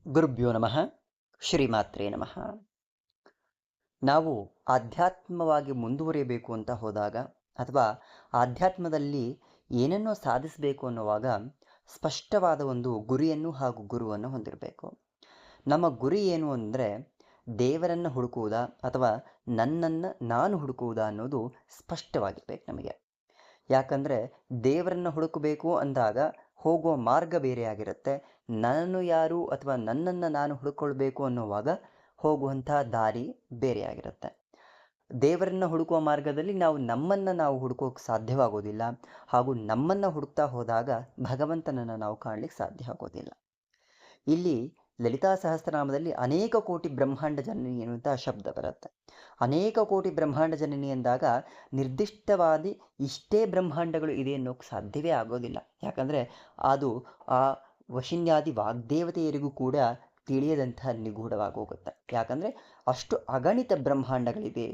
ಗುರುಭ್ಯೋ ನಮಃ. ಶ್ರೀಮಾತ್ರೇ ನಮಃ. ನಾವು ಆಧ್ಯಾತ್ಮವಾಗಿ ಮುಂದುವರಿಯಬೇಕು ಅಂತ ಹೋದಾಗ ಅಥವಾ ಆಧ್ಯಾತ್ಮದಲ್ಲಿ ಏನನ್ನೋ ಸಾಧಿಸಬೇಕು ಅನ್ನುವಾಗ ಸ್ಪಷ್ಟವಾದ ಒಂದು ಗುರಿಯನ್ನು ಹಾಗೂ ಗುರುವನ್ನು ಹೊಂದಿರಬೇಕು. ನಮ್ಮ ಗುರಿ ಏನು ಅಂದರೆ ದೇವರನ್ನು ಹುಡುಕುವುದಾ ಅಥವಾ ನನ್ನನ್ನು ನಾನು ಹುಡುಕುವುದಾ ಅನ್ನೋದು ಸ್ಪಷ್ಟವಾಗಿರ್ಬೇಕು ನಮಗೆ. ಯಾಕಂದರೆ ದೇವರನ್ನು ಹುಡುಕಬೇಕು ಅಂದಾಗ ಹೋಗುವ ಮಾರ್ಗ ಬೇರೆಯಾಗಿರುತ್ತೆ. ನಾನು ಯಾರು ಅಥವಾ ನನ್ನನ್ನು ನಾನು ಹುಡುಕೊಳ್ಬೇಕು ಅನ್ನುವಾಗ ಹೋಗುವಂಥ ದಾರಿ ಬೇರೆಯಾಗಿರುತ್ತೆ. ದೇವರನ್ನು ಹುಡುಕುವ ಮಾರ್ಗದಲ್ಲಿ ನಾವು ನಮ್ಮನ್ನು ನಾವು ಹುಡುಕೋಕೆ ಸಾಧ್ಯವಾಗೋದಿಲ್ಲ, ಹಾಗೂ ನಮ್ಮನ್ನು ಹುಡುಕ್ತಾ ಹೋದಾಗ ಭಗವಂತನನ್ನು ನಾವು ಕಾಣಲಿಕ್ಕೆ ಸಾಧ್ಯ ಆಗೋದಿಲ್ಲ. ಇಲ್ಲಿ ಲಲಿತಾ ಸಹಸ್ರನಾಮದಲ್ಲಿ ಅನೇಕ ಕೋಟಿ ಬ್ರಹ್ಮಾಂಡ ಜನನಿ ಎನ್ನುವಂತಹ ಶಬ್ದ ಬರುತ್ತೆ. ಅನೇಕ ಕೋಟಿ ಬ್ರಹ್ಮಾಂಡ ಜನನಿ ಎಂದಾಗ ನಿರ್ದಿಷ್ಟವಾದಿ ಇಷ್ಟೇ ಬ್ರಹ್ಮಾಂಡಗಳು ಇದೆ ಅನ್ನೋಕ್ಕೆ ಸಾಧ್ಯವೇ ಆಗೋದಿಲ್ಲ. ಯಾಕಂದರೆ ಅದು ಆ ವಶಿನ್ಯಾದಿ ವಾಗ್ದೇವತೆಯರಿಗೂ ಕೂಡ ತಿಳಿಯದಂತಹ ನಿಗೂಢವಾಗೋಗುತ್ತೆ. ಯಾಕಂದರೆ ಅಷ್ಟು ಅಗಣಿತ ಬ್ರಹ್ಮಾಂಡಗಳಿವೆ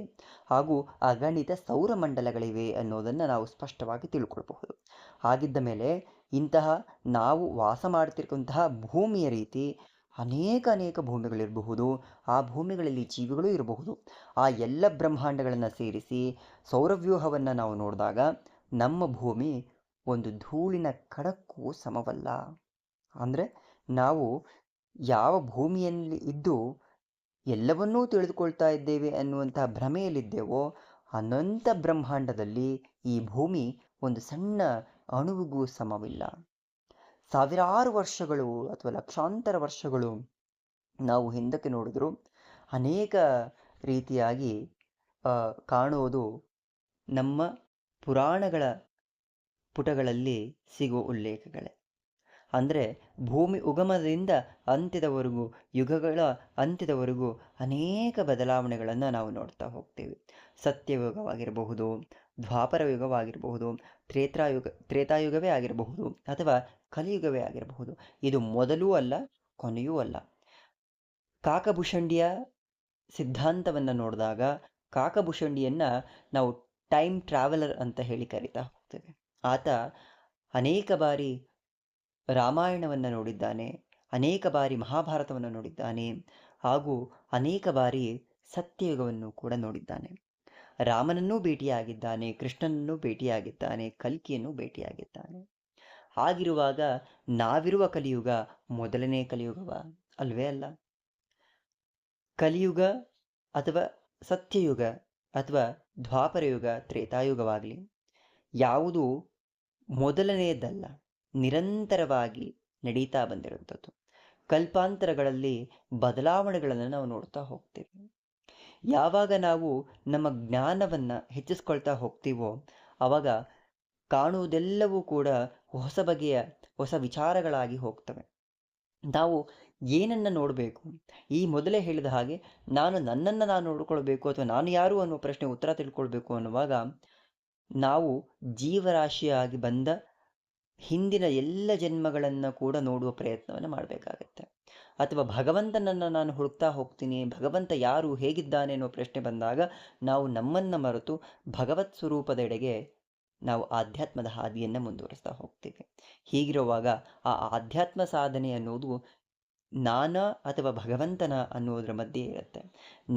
ಹಾಗೂ ಅಗಣಿತ ಸೌರಮಂಡಲಗಳಿವೆ ಅನ್ನೋದನ್ನು ನಾವು ಸ್ಪಷ್ಟವಾಗಿ ತಿಳ್ಕೊಳ್ಬಹುದು. ಹಾಗಿದ್ದ ಮೇಲೆ ಇಂತಹ ನಾವು ವಾಸ ಮಾಡ್ತಿರ್ತಕ್ಕಂತಹ ಭೂಮಿಯ ರೀತಿ ಅನೇಕ ಭೂಮಿಗಳಿರಬಹುದು. ಆ ಭೂಮಿಗಳಲ್ಲಿ ಜೀವಿಗಳು ಇರಬಹುದು. ಆ ಎಲ್ಲ ಬ್ರಹ್ಮಾಂಡಗಳನ್ನು ಸೇರಿಸಿ ಸೌರವ್ಯೂಹವನ್ನು ನಾವು ನೋಡಿದಾಗ ನಮ್ಮ ಭೂಮಿ ಒಂದು ಧೂಳಿನ ಕಣಕ್ಕೂ ಸಮವಲ್ಲ. ಅಂದರೆ ನಾವು ಯಾವ ಭೂಮಿಯಲ್ಲಿ ಇದ್ದು ಎಲ್ಲವನ್ನೂ ತಿಳಿದುಕೊಳ್ತಾ ಇದ್ದೇವೆ ಅನ್ನುವಂತಹ ಭ್ರಮೆಯಲ್ಲಿದ್ದೇವೋ ಅನಂತ ಬ್ರಹ್ಮಾಂಡದಲ್ಲಿ ಈ ಭೂಮಿ ಒಂದು ಸಣ್ಣ ಅಣುವಿಗೂ ಸಮವಿಲ್ಲ. ಸಾವಿರಾರು ವರ್ಷಗಳು ಅಥವಾ ಲಕ್ಷಾಂತರ ವರ್ಷಗಳು ನಾವು ಹಿಂದಕ್ಕೆ ನೋಡಿದ್ರು ಅನೇಕ ರೀತಿಯಾಗಿ ಕಾಣುವುದು ನಮ್ಮ ಪುರಾಣಗಳ ಪುಟಗಳಲ್ಲಿ ಸಿಗುವ ಉಲ್ಲೇಖಗಳೇ. ಅಂದರೆ ಭೂಮಿ ಉಗಮದಿಂದ ಅಂತ್ಯದವರೆಗೂ, ಯುಗಗಳ ಅಂತ್ಯದವರೆಗೂ ಅನೇಕ ಬದಲಾವಣೆಗಳನ್ನು ನಾವು ನೋಡ್ತಾ ಹೋಗ್ತೀವಿ. ಸತ್ಯಯುಗವಾಗಿರಬಹುದು, ದ್ವಾಪರ ಯುಗವಾಗಿರಬಹುದು, ತ್ರೇತಾಯುಗವೇ ಆಗಿರಬಹುದು ಅಥವಾ ಕಲಿಯುಗವೇ ಆಗಿರಬಹುದು. ಇದು ಮೊದಲೂ ಅಲ್ಲ, ಕೊನೆಯೂ ಅಲ್ಲ. ಕಾಕಭೂಷಂಡಿಯ ಸಿದ್ಧಾಂತವನ್ನು ನೋಡಿದಾಗ ಕಾಕಭೂಷಂಡಿಯನ್ನು ನಾವು ಟೈಮ್ ಟ್ರಾವೆಲರ್ ಅಂತ ಹೇಳಿ ಕರಿತಾ ಹೋಗ್ತೇವೆ. ಆತ ಅನೇಕ ಬಾರಿ ರಾಮಾಯಣವನ್ನು ನೋಡಿದ್ದಾನೆ, ಅನೇಕ ಬಾರಿ ಮಹಾಭಾರತವನ್ನು ನೋಡಿದ್ದಾನೆ, ಹಾಗೂ ಅನೇಕ ಬಾರಿ ಸತ್ಯಯುಗವನ್ನು ಕೂಡ ನೋಡಿದ್ದಾನೆ. ರಾಮನನ್ನೂ ಭೇಟಿಯಾಗಿದ್ದಾನೆ, ಕೃಷ್ಣನನ್ನೂ ಭೇಟಿಯಾಗಿದ್ದಾನೆ, ಕಲ್ಕಿಯನ್ನು ಭೇಟಿಯಾಗಿದ್ದಾನೆ. ಹಾಗಿರುವಾಗ ನಾವಿರುವ ಕಲಿಯುಗ ಮೊದಲನೇ ಕಲಿಯುಗವ? ಅಲ್ವೇ ಅಲ್ಲ. ಕಲಿಯುಗ ಅಥವಾ ಸತ್ಯಯುಗ ಅಥವಾ ದ್ವಾಪರ ಯುಗ, ತ್ರೇತಾಯುಗವಾಗಲಿ ಯಾವುದು ಮೊದಲನೆಯದಲ್ಲ, ನಿರಂತರವಾಗಿ ನಡೀತಾ ಬಂದಿರುವಂಥದ್ದು. ಕಲ್ಪಾಂತರಗಳಲ್ಲಿ ಬದಲಾವಣೆಗಳನ್ನು ನಾವು ನೋಡ್ತಾ ಹೋಗ್ತೀವಿ. ಯಾವಾಗ ನಾವು ನಮ್ಮ ಜ್ಞಾನವನ್ನು ಹೆಚ್ಚಿಸ್ಕೊಳ್ತಾ ಹೋಗ್ತೀವೋ ಆವಾಗ ಕಾಣುವುದೆಲ್ಲವೂ ಕೂಡ ಹೊಸ ಬಗೆಯ ಹೊಸ ವಿಚಾರಗಳಾಗಿ ಹೋಗ್ತವೆ. ನಾವು ಏನನ್ನು ನೋಡಬೇಕು? ಈ ಮೊದಲೇ ಹೇಳಿದ ಹಾಗೆ ನಾನು ನನ್ನನ್ನು ನಾನು ನೋಡ್ಕೊಳ್ಬೇಕು ಅಥವಾ ನಾನು ಯಾರು ಅನ್ನೋ ಪ್ರಶ್ನೆ ಉತ್ತರ ತಿಳ್ಕೊಳ್ಬೇಕು ಅನ್ನುವಾಗ ನಾವು ಜೀವರಾಶಿಯಾಗಿ ಬಂದ ಹಿಂದಿನ ಎಲ್ಲ ಜನ್ಮಗಳನ್ನು ಕೂಡ ನೋಡುವ ಪ್ರಯತ್ನವನ್ನು ಮಾಡಬೇಕಾಗತ್ತೆ. ಅಥವಾ ಭಗವಂತನನ್ನು ನಾನು ಹುಡುಕ್ತಾ ಹೋಗ್ತೀನಿ, ಭಗವಂತ ಯಾರು, ಹೇಗಿದ್ದಾನೆ ಅನ್ನೋ ಪ್ರಶ್ನೆ ಬಂದಾಗ ನಾವು ನಮ್ಮನ್ನು ಮರೆತು ಭಗವತ್ ಸ್ವರೂಪದೆಡೆಗೆ ನಾವು ಆಧ್ಯಾತ್ಮದ ಹಾದಿಯನ್ನು ಮುಂದುವರಿಸ್ತಾ ಹೋಗ್ತೀವಿ. ಹೀಗಿರುವಾಗ ಆ ಆಧ್ಯಾತ್ಮ ಸಾಧನೆ ಅನ್ನೋದು ನಾನ ಅಥವಾ ಭಗವಂತನ ಅನ್ನೋದ್ರ ಮಧ್ಯೆ ಇರುತ್ತೆ.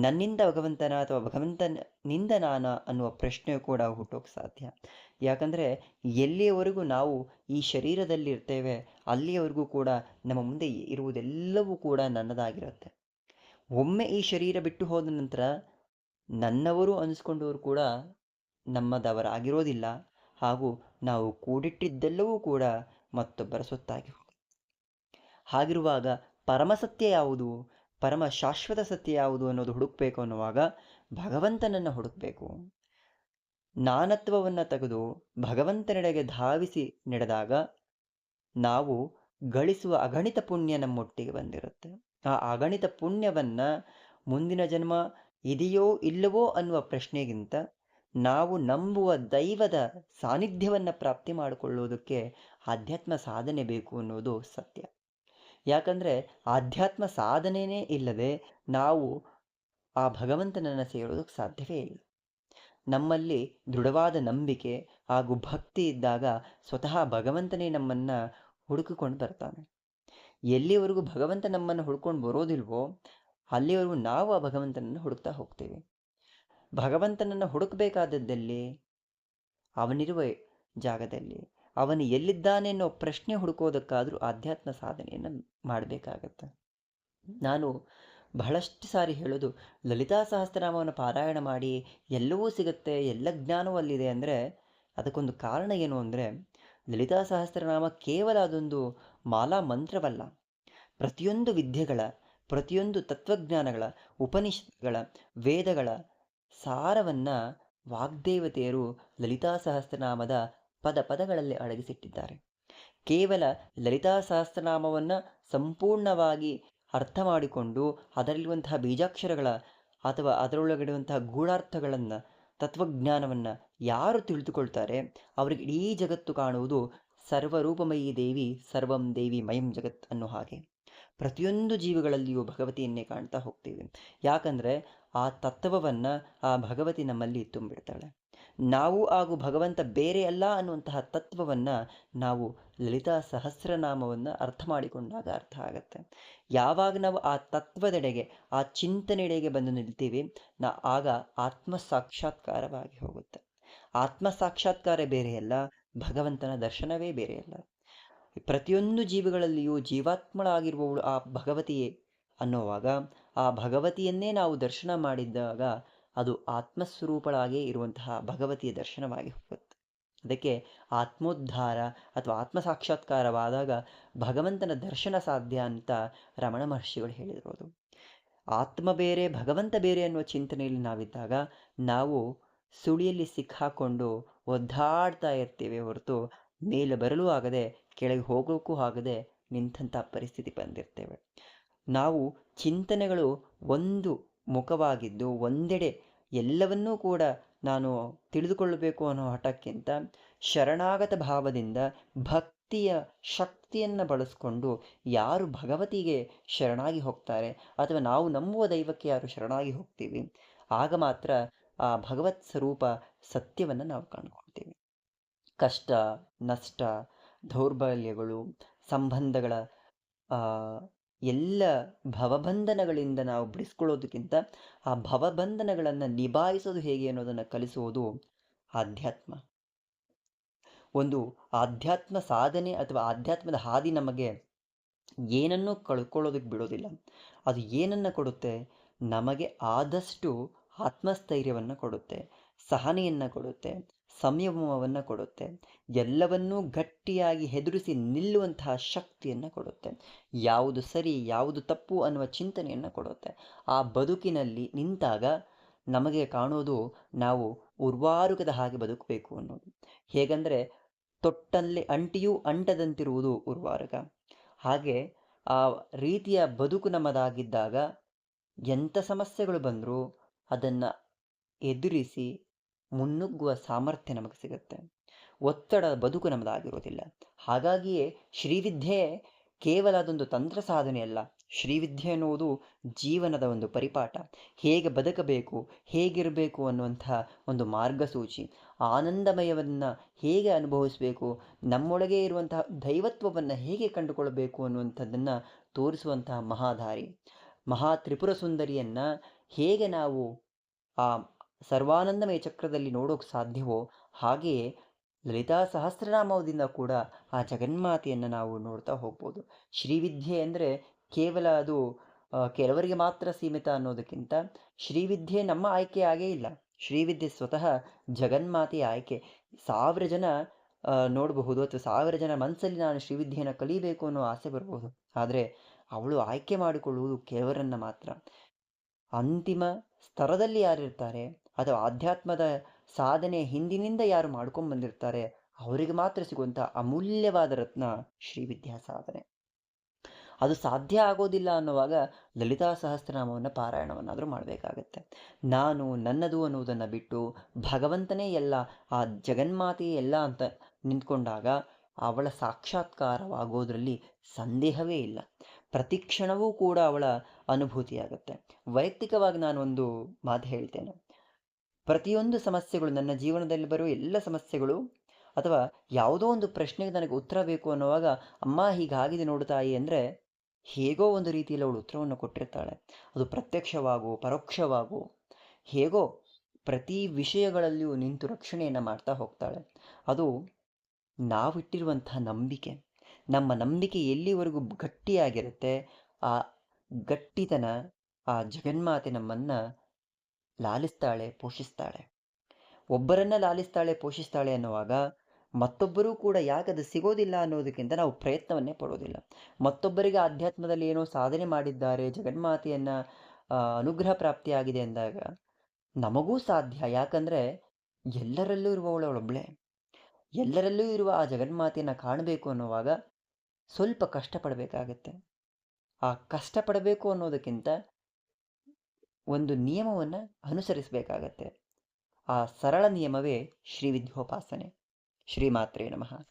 ನನ್ನಿಂದ ಭಗವಂತನ ಅಥವಾ ಭಗವಂತನಿಂದ ನಾನ ಅನ್ನುವ ಪ್ರಶ್ನೆ ಕೂಡ ಹುಟ್ಟೋಕೆ ಸಾಧ್ಯ. ಯಾಕಂದರೆ ಎಲ್ಲಿಯವರೆಗೂ ನಾವು ಈ ಶರೀರದಲ್ಲಿ ಇರ್ತೇವೆ ಅಲ್ಲಿಯವರೆಗೂ ಕೂಡ ನಮ್ಮ ಮುಂದೆ ಇರುವುದೆಲ್ಲವೂ ಕೂಡ ನನ್ನದಾಗಿರುತ್ತೆ. ಒಮ್ಮೆ ಈ ಶರೀರ ಬಿಟ್ಟು ಹೋದ ನಂತರ ನನ್ನವರು ಅನಿಸ್ಕೊಂಡವರು ಕೂಡ ನಮ್ಮದವರಾಗಿರೋದಿಲ್ಲ, ಹಾಗೂ ನಾವು ಕೂಡಿಟ್ಟಿದ್ದೆಲ್ಲವೂ ಕೂಡ ಮತ್ತೊಬ್ಬರ ಸೊತ್ತಾಗಿ ಹೋಗುತ್ತೆ. ಹಾಗಿರುವಾಗ ಪರಮಸತ್ಯ ಯಾವುದು, ಪರಮ ಶಾಶ್ವತ ಸತ್ಯ ಯಾವುದು ಅನ್ನೋದು ಹುಡುಕಬೇಕು ಅನ್ನುವಾಗ ಭಗವಂತನನ್ನು ಹುಡುಕಬೇಕು. ನಾನತ್ವವನ್ನು ತೆಗೆದು ಭಗವಂತನೆಡೆಗೆ ಧಾವಿಸಿ ನಡೆದಾಗ ನಾವು ಗಳಿಸುವ ಅಗಣಿತ ಪುಣ್ಯ ನಮ್ಮೊಟ್ಟಿಗೆ ಬಂದಿರುತ್ತೆ. ಆ ಅಗಣಿತ ಪುಣ್ಯವನ್ನು ಮುಂದಿನ ಜನ್ಮ ಇದೆಯೋ ಇಲ್ಲವೋ ಅನ್ನುವ ಪ್ರಶ್ನೆಗಿಂತ ನಾವು ನಂಬುವ ದೈವದ ಸಾನ್ನಿಧ್ಯವನ್ನು ಪ್ರಾಪ್ತಿ ಮಾಡಿಕೊಳ್ಳುವುದಕ್ಕೆ ಆಧ್ಯಾತ್ಮ ಸಾಧನೆ ಬೇಕು ಅನ್ನೋದು ಸತ್ಯ. ಯಾಕಂದರೆ ಆಧ್ಯಾತ್ಮ ಸಾಧನೆಯೇ ಇಲ್ಲದೆ ನಾವು ಆ ಭಗವಂತನನ್ನು ಸೇರೋದಕ್ಕೆ ಸಾಧ್ಯವೇ ಇಲ್ಲ. ನಮ್ಮಲ್ಲಿ ದೃಢವಾದ ನಂಬಿಕೆ ಹಾಗೂ ಭಕ್ತಿ ಇದ್ದಾಗ ಸ್ವತಃ ಭಗವಂತನೇ ನಮ್ಮನ್ನು ಹುಡುಕಿಕೊಂಡು ಬರ್ತಾನೆ. ಎಲ್ಲಿವರೆಗೂ ಭಗವಂತ ನಮ್ಮನ್ನು ಹುಡ್ಕೊಂಡು ಬರೋದಿಲ್ವೋ ಅಲ್ಲಿವರೆಗೂ ನಾವು ಆ ಭಗವಂತನನ್ನು ಹುಡುಕ್ತಾ ಹೋಗ್ತೇವೆ. ಭಗವಂತನನ್ನು ಹುಡುಕಬೇಕಾದದ್ದಲ್ಲಿ ಅವನಿರುವ ಜಾಗದಲ್ಲಿ, ಅವನು ಎಲ್ಲಿದ್ದಾನೆ ಅನ್ನೋ ಪ್ರಶ್ನೆ ಹುಡುಕೋದಕ್ಕಾದರೂ ಆಧ್ಯಾತ್ಮ ಸಾಧನೆಯನ್ನು ಮಾಡಬೇಕಾಗತ್ತೆ. ನಾನು ಬಹಳಷ್ಟು ಸಾರಿ ಹೇಳೋದು, ಲಲಿತಾ ಸಹಸ್ರನಾಮವನ್ನು ಪಾರಾಯಣ ಮಾಡಿ ಎಲ್ಲವೂ ಸಿಗುತ್ತೆ, ಎಲ್ಲ ಜ್ಞಾನವೂ ಅಲ್ಲಿದೆ ಅಂದರೆ ಅದಕ್ಕೊಂದು ಕಾರಣ ಏನು ಅಂದರೆ, ಲಲಿತಾ ಸಹಸ್ರನಾಮ ಕೇವಲ ಅದೊಂದು ಮಾಲಾ ಮಂತ್ರವಲ್ಲ. ಪ್ರತಿಯೊಂದು ವಿದ್ಯೆಗಳ, ಪ್ರತಿಯೊಂದು ತತ್ವಜ್ಞಾನಗಳ, ಉಪನಿಷತ್ಗಳ, ವೇದಗಳ ಸಾರವನ್ನು ವಾಗ್ದೇವತೆಯರು ಲಲಿತಾ ಸಹಸ್ರನಾಮದ ಪದ ಪದಗಳಲ್ಲಿ ಅಡಗಿಸಿಟ್ಟಿದ್ದಾರೆ. ಕೇವಲ ಲಲಿತಾ ಸಹಸ್ರನಾಮವನ್ನು ಸಂಪೂರ್ಣವಾಗಿ ಅರ್ಥ ಮಾಡಿಕೊಂಡು ಅದರಲ್ಲಿರುವಂತಹ ಬೀಜಾಕ್ಷರಗಳ ಅಥವಾ ಅದರೊಳಗಿರುವಂತಹ ಗೂಢಾರ್ಥಗಳನ್ನು, ತತ್ವಜ್ಞಾನವನ್ನು ಯಾರು ತಿಳಿದುಕೊಳ್ತಾರೆ ಅವರಿಗೆ ಇಡೀ ಜಗತ್ತು ಕಾಣುವುದು ಸರ್ವರೂಪಮಯೀ ದೇವಿ ಸರ್ವಂ ದೇವಿ ಮಯಂ ಜಗತ್ ಅನ್ನೋ ಹಾಗೆ. ಪ್ರತಿಯೊಂದು ಜೀವಿಗಳಲ್ಲಿಯೂ ಭಗವತಿಯನ್ನೇ ಕಾಣ್ತಾ ಹೋಗ್ತೀವಿ. ಯಾಕಂದರೆ ಆ ತತ್ವವನ್ನು ಆ ಭಗವತಿ ನಮ್ಮಲ್ಲಿ ತುಂಬಿಡ್ತಾಳೆ. ನಾವು ಹಾಗೂ ಭಗವಂತ ಬೇರೆ ಅಲ್ಲ ಅನ್ನುವಂತಹ ತತ್ವವನ್ನು ನಾವು ಲಲಿತಾ ಸಹಸ್ರನಾಮವನ್ನು ಅರ್ಥ ಮಾಡಿಕೊಂಡಾಗ ಅರ್ಥ ಆಗತ್ತೆ. ಯಾವಾಗ ನಾವು ಆ ತತ್ವದೆಡೆಗೆ, ಆ ಚಿಂತನೆಡೆಗೆ ಬಂದು ನಿಲ್ತೀವಿ, ಆಗ ಆತ್ಮ ಸಾಕ್ಷಾತ್ಕಾರವಾಗಿ ಹೋಗುತ್ತೆ. ಆತ್ಮ ಸಾಕ್ಷಾತ್ಕಾರ ಬೇರೆಯಲ್ಲ, ಭಗವಂತನ ದರ್ಶನವೇ ಬೇರೆಯಲ್ಲ. ಪ್ರತಿಯೊಂದು ಜೀವಿಗಳಲ್ಲಿಯೂ ಜೀವಾತ್ಮಳಾಗಿರುವವಳು ಆ ಭಗವತಿಯೇ ಅನ್ನುವಾಗ, ಆ ಭಗವತಿಯನ್ನೇ ನಾವು ದರ್ಶನ ಮಾಡಿದಾಗ ಅದು ಆತ್ಮಸ್ವರೂಪಳಾಗೇ ಇರುವಂತಹ ಭಗವತಿಯ ದರ್ಶನವಾಗಿ ಹೋಗುತ್ತೆ. ಅದಕ್ಕೆ ಆತ್ಮೋದ್ಧಾರ ಅಥವಾ ಆತ್ಮ ಸಾಕ್ಷಾತ್ಕಾರವಾದಾಗ ಭಗವಂತನ ದರ್ಶನ ಸಾಧ್ಯ ಅಂತ ರಮಣ ಮಹರ್ಷಿಗಳು ಹೇಳಿರೋದು. ಆತ್ಮ ಬೇರೆ ಭಗವಂತ ಬೇರೆ ಅನ್ನುವ ಚಿಂತನೆಯಲ್ಲಿ ನಾವಿದ್ದಾಗ ನಾವು ಸುಳಿಯಲ್ಲಿ ಸಿಕ್ಕಾಕೊಂಡು ಒದ್ದಾಡ್ತಾ ಇರ್ತೀವಿ ಹೊರತು ಮೇಲೆ ಬರಲು ಆಗದೆ ಕೆಳಗೆ ಹೋಗೋಕ್ಕೂ ಆಗದೆ ನಿಂತಹ ಪರಿಸ್ಥಿತಿ ಬಂದಿರ್ತೇವೆ. ನಾವು ಚಿಂತನೆಗಳು ಒಂದು ಮುಖವಾಗಿದ್ದು ಒಂದೆಡೆ ಎಲ್ಲವನ್ನೂ ಕೂಡ ನಾನು ತಿಳಿದುಕೊಳ್ಳಬೇಕು ಅನ್ನೋ ಹಠಕ್ಕಿಂತ ಶರಣಾಗತ ಭಾವದಿಂದ ಭಕ್ತಿಯ ಶಕ್ತಿಯನ್ನು ಬಳಸ್ಕೊಂಡು ಯಾರು ಭಗವತಿಗೆ ಶರಣಾಗಿ ಹೋಗ್ತಾರೆ ಅಥವಾ ನಾವು ನಂಬುವ ದೈವಕ್ಕೆ ಯಾರು ಶರಣಾಗಿ ಹೋಗ್ತೀವಿ, ಆಗ ಮಾತ್ರ ಆ ಭಗವತ್ ಸ್ವರೂಪ ಸತ್ಯವನ್ನು ನಾವು ಕಂಡುಕೊಳ್ತೀವಿ. ಕಷ್ಟ, ನಷ್ಟ, ದೌರ್ಬಲ್ಯಗಳು, ಸಂಬಂಧಗಳ ಎಲ್ಲ ಭವಬಂಧನಗಳಿಂದ ನಾವು ಬಿಡಿಸ್ಕೊಳ್ಳೋದಕ್ಕಿಂತ ಆ ಭವಬಂಧನಗಳನ್ನು ನಿಭಾಯಿಸೋದು ಹೇಗೆ ಅನ್ನೋದನ್ನು ಕಲಿಸುವುದು ಆಧ್ಯಾತ್ಮ. ಒಂದು ಆಧ್ಯಾತ್ಮ ಸಾಧನೆ ಅಥವಾ ಆಧ್ಯಾತ್ಮದ ಹಾದಿ ನಮಗೆ ಏನನ್ನೂ ಕಳ್ಕೊಳ್ಳೋದಕ್ಕೆ ಬಿಡೋದಿಲ್ಲ. ಅದು ಏನನ್ನು ಕೊಡುತ್ತೆ? ನಮಗೆ ಆದಷ್ಟು ಆತ್ಮಸ್ಥೈರ್ಯವನ್ನು ಕೊಡುತ್ತೆ, ಸಹನೆಯನ್ನು ಕೊಡುತ್ತೆ, ಸಂಯಮವನ್ನು ಕೊಡುತ್ತೆ, ಎಲ್ಲವನ್ನೂ ಗಟ್ಟಿಯಾಗಿ ಎದುರಿಸಿ ನಿಲ್ಲುವಂತಹ ಶಕ್ತಿಯನ್ನು ಕೊಡುತ್ತೆ, ಯಾವುದು ಸರಿ ಯಾವುದು ತಪ್ಪು ಅನ್ನುವ ಚಿಂತನೆಯನ್ನು ಕೊಡುತ್ತೆ. ಆ ಬದುಕಿನಲ್ಲಿ ನಿಂತಾಗ ನಮಗೆ ಕಾಣೋದು ನಾವು ಉರ್ವಾರುಕದ ಹಾಗೆ ಬದುಕಬೇಕು ಅನ್ನೋದು. ಹೇಗಂದರೆ ತೊಟ್ಟಲ್ಲಿ ಅಂಟಿಯೂ ಅಂಟದಂತಿರುವುದು ಉರ್ವಾರುಕ. ಹಾಗೆ ಆ ರೀತಿಯ ಬದುಕು ನಮ್ಮದಾಗಿದ್ದಾಗ ಎಂಥ ಸಮಸ್ಯೆಗಳು ಬಂದರೂ ಅದನ್ನು ಎದುರಿಸಿ ಮುನ್ನುಗ್ಗುವ ಸಾಮರ್ಥ್ಯ ನಮಗೆ ಸಿಗುತ್ತೆ. ಒತ್ತಡ ಬದುಕು ನಮ್ಮದಾಗಿರೋದಿಲ್ಲ. ಹಾಗಾಗಿಯೇ ಶ್ರೀವಿದ್ಯೆ ಕೇವಲ ಅದೊಂದು ತಂತ್ರ ಸಾಧನೆಯಲ್ಲ. ಶ್ರೀವಿದ್ಯೆ ಎನ್ನುವುದು ಜೀವನದ ಒಂದು ಪರಿಪಾಠ. ಹೇಗೆ ಬದುಕಬೇಕು, ಹೇಗಿರಬೇಕು ಅನ್ನುವಂತಹ ಒಂದು ಮಾರ್ಗಸೂಚಿ. ಆನಂದಮಯವನ್ನು ಹೇಗೆ ಅನುಭವಿಸಬೇಕು, ನಮ್ಮೊಳಗೆ ಇರುವಂತಹ ದೈವತ್ವವನ್ನು ಹೇಗೆ ಕಂಡುಕೊಳ್ಬೇಕು ಅನ್ನುವಂಥದ್ದನ್ನು ತೋರಿಸುವಂತಹ ಮಹಾದಾರಿ. ಮಹಾ ತ್ರಿಪುರ ಸುಂದರಿಯನ್ನು ಹೇಗೆ ನಾವು ಆ ಸರ್ವಾನಂದಮಯ ಚಕ್ರದಲ್ಲಿ ನೋಡೋಕೆ ಸಾಧ್ಯವೋ ಹಾಗೆಯೇ ಲಲಿತಾ ಸಹಸ್ರನಾಮದಿಂದ ಕೂಡ ಆ ಜಗನ್ಮಾತೆಯನ್ನು ನಾವು ನೋಡ್ತಾ ಹೋಗ್ಬೋದು. ಶ್ರೀವಿದ್ಯೆ ಅಂದರೆ ಕೇವಲ ಅದು ಕೆಲವರಿಗೆ ಮಾತ್ರ ಸೀಮಿತ ಅನ್ನೋದಕ್ಕಿಂತ ಶ್ರೀವಿದ್ಯೆ ನಮ್ಮ ಆಯ್ಕೆ ಆಗೇ ಇಲ್ಲ. ಶ್ರೀವಿದ್ಯೆ ಸ್ವತಃ ಜಗನ್ಮಾತೆಯ ಆಯ್ಕೆ. 1000 ಜನ ನೋಡಬಹುದು ಅಥವಾ 1000 ಜನ ಮನಸ್ಸಲ್ಲಿ ನಾನು ಶ್ರೀವಿದ್ಯೆಯನ್ನು ಕಲಿಬೇಕು ಅನ್ನೋ ಆಸೆ ಬರಬಹುದು. ಆದರೆ ಅವಳು ಆಯ್ಕೆ ಮಾಡಿಕೊಳ್ಳುವುದು ಕೆಲವರನ್ನು ಮಾತ್ರ. ಅಂತಿಮ ಸ್ತರದಲ್ಲಿ ಯಾರಿರ್ತಾರೆ ಅಥವಾ ಆಧ್ಯಾತ್ಮದ ಸಾಧನೆ ಹಿಂದಿನಿಂದ ಯಾರು ಮಾಡ್ಕೊಂಡು ಬಂದಿರ್ತಾರೆ ಅವರಿಗೆ ಮಾತ್ರ ಸಿಗುವಂಥ ಅಮೂಲ್ಯವಾದ ರತ್ನ ಶ್ರೀವಿದ್ಯಾ ಸಾಧನೆ. ಅದು ಸಾಧ್ಯ ಆಗೋದಿಲ್ಲ ಅನ್ನುವಾಗ ಲಲಿತಾ ಸಹಸ್ರನಾಮವನ್ನು ಪಾರಾಯಣವನ್ನಾದರೂ ಮಾಡಬೇಕಾಗತ್ತೆ. ನಾನು ನನ್ನದು ಅನ್ನುವುದನ್ನು ಬಿಟ್ಟು ಭಗವಂತನೇ ಎಲ್ಲ, ಆ ಜಗನ್ಮಾತೆಯೇ ಎಲ್ಲ ಅಂತ ನಿಂತ್ಕೊಂಡಾಗ ಅವಳ ಸಾಕ್ಷಾತ್ಕಾರವಾಗೋದ್ರಲ್ಲಿ ಸಂದೇಹವೇ ಇಲ್ಲ. ಪ್ರತಿ ಕ್ಷಣವೂ ಕೂಡ ಅವಳ ಅನುಭೂತಿಯಾಗುತ್ತೆ. ವೈಯಕ್ತಿಕವಾಗಿ ನಾನೊಂದು ಮಾತು ಹೇಳ್ತೇನೆ. ಪ್ರತಿಯೊಂದು ಸಮಸ್ಯೆಗಳು, ನನ್ನ ಜೀವನದಲ್ಲಿ ಬರುವ ಎಲ್ಲ ಸಮಸ್ಯೆಗಳು ಅಥವಾ ಯಾವುದೋ ಒಂದು ಪ್ರಶ್ನೆಗೆ ನನಗೆ ಉತ್ತರ ಬೇಕು ಅನ್ನುವಾಗ, ಅಮ್ಮ ಹೀಗಾಗಿದೆ ನೋಡು ತಾಯಿ ಅಂದರೆ ಹೇಗೋ ಒಂದು ರೀತಿಯಲ್ಲಿ ಅವಳು ಉತ್ತರವನ್ನು ಕೊಟ್ಟಿರ್ತಾಳೆ. ಅದು ಪ್ರತ್ಯಕ್ಷವಾಗೋ ಪರೋಕ್ಷವಾಗೋ ಹೇಗೋ ಪ್ರತಿ ವಿಷಯಗಳಲ್ಲಿಯೂ ನಿಂತು ರಕ್ಷಣೆಯನ್ನು ಮಾಡ್ತಾ ಹೋಗ್ತಾಳೆ. ಅದು ನಾವಿಟ್ಟಿರುವಂತಹ ನಂಬಿಕೆ. ನಮ್ಮ ನಂಬಿಕೆ ಎಲ್ಲಿವರೆಗೂ ಗಟ್ಟಿಯಾಗಿರುತ್ತೆ, ಆ ಗಟ್ಟಿತನ, ಆ ಜಗನ್ಮಾತೆ ನಮ್ಮನ್ನು ಲಾಲಿಸ್ತಾಳೆ, ಪೋಷಿಸ್ತಾಳೆ. ಒಬ್ಬರನ್ನ ಲಾಲಿಸ್ತಾಳೆ, ಪೋಷಿಸ್ತಾಳೆ ಅನ್ನುವಾಗ ಮತ್ತೊಬ್ಬರೂ ಕೂಡ ಯಾಕದು ಸಿಗೋದಿಲ್ಲ ಅನ್ನೋದಕ್ಕಿಂತ ನಾವು ಪ್ರಯತ್ನವನ್ನೇ ಪಡೋದಿಲ್ಲ. ಮತ್ತೊಬ್ಬರಿಗೆ ಆಧ್ಯಾತ್ಮದಲ್ಲಿ ಏನೋ ಸಾಧನೆ ಮಾಡಿದ್ದಾರೆ, ಜಗನ್ಮಾತೆಯನ್ನು ಅನುಗ್ರಹ ಪ್ರಾಪ್ತಿಯಾಗಿದೆ ಅಂದಾಗ ನಮಗೂ ಸಾಧ್ಯ. ಯಾಕಂದರೆ ಎಲ್ಲರಲ್ಲೂ ಇರುವವಳೊಬ್ಬಳೆ. ಎಲ್ಲರಲ್ಲೂ ಇರುವ ಆ ಜಗನ್ಮಾತೆಯನ್ನು ಕಾಣಬೇಕು ಅನ್ನುವಾಗ ಸ್ವಲ್ಪ ಕಷ್ಟಪಡಬೇಕಾಗತ್ತೆ. ಆ ಕಷ್ಟಪಡಬೇಕು ಅನ್ನೋದಕ್ಕಿಂತ ಒಂದು ನಿಯಮವನ್ನು ಅನುಸರಿಸಬೇಕಾಗತ್ತೆ. ಆ ಸರಳ ನಿಯಮವೇ ಶ್ರೀ ವಿದ್ಯೋಪಾಸನೆ. ಶ್ರೀಮಾತ್ರೇ ನಮಃ.